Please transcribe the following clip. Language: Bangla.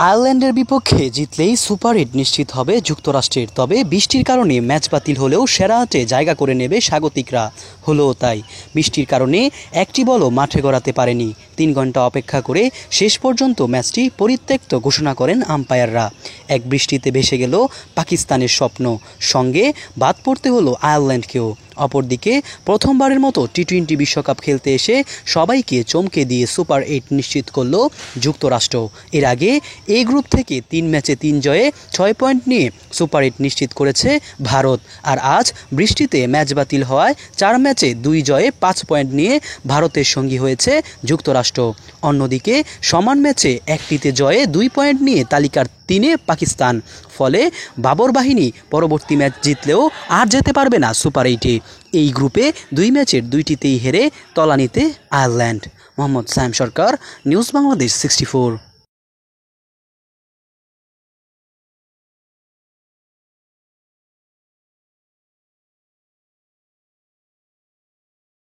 আয়ারল্যান্ডের বিপক্ষে জিতলেই সুপার 8 নিশ্চিত হবে যুক্তরাষ্ট্রের। তবে বৃষ্টির কারণে ম্যাচ বাতিল হলেও সেরা 8-এ জায়গা করে নেবে স্বাগতিকরা। হলো তাই, বৃষ্টির কারণে একটি বলও মাঠে গড়াতে পারেনি। 3 ঘন্টা অপেক্ষা করে শেষ পর্যন্ত ম্যাচটি পরিত্যক্ত ঘোষণা করেন আম্পায়াররা। এক বৃষ্টিতে ভেসে গেল পাকিস্তানের স্বপ্ন, সঙ্গে বাদ পড়তে হলো আয়ারল্যান্ডকেও। অপরদিকে প্রথমবারের মতো টি-20 বিশ্বকাপ খেলতে এসে সবাইকে চমকে দিয়ে সুপার 8 নিশ্চিত করল যুক্তরাষ্ট্র। এর আগে এই গ্রুপ থেকে 3 ম্যাচে 3 জয়ে 6 পয়েন্ট নিয়ে সুপার 8 নিশ্চিত করেছে ভারত। আর আজ বৃষ্টিতে ম্যাচ বাতিল হওয়ায় 4 ম্যাচে 2 জয়ে 5 পয়েন্ট নিয়ে ভারতের সঙ্গী হয়েছে যুক্তরাষ্ট্র। অন্যদিকে সমান ম্যাচে একটিতে জয়ে 2 পয়েন্ট নিয়ে তালিকার 3-এ পাকিস্তান। ফলে বাবর বাহিনী পরবর্তী ম্যাচ জিতলেও আর যেতে পারবে না সুপার 8-এ। এই গ্রুপে 2 ম্যাচের 2টিতেই হেরে তলানিতে আয়ারল্যান্ড। মোহাম্মদ সায়েম সরকার, নিউজ বাংলাদেশ 64।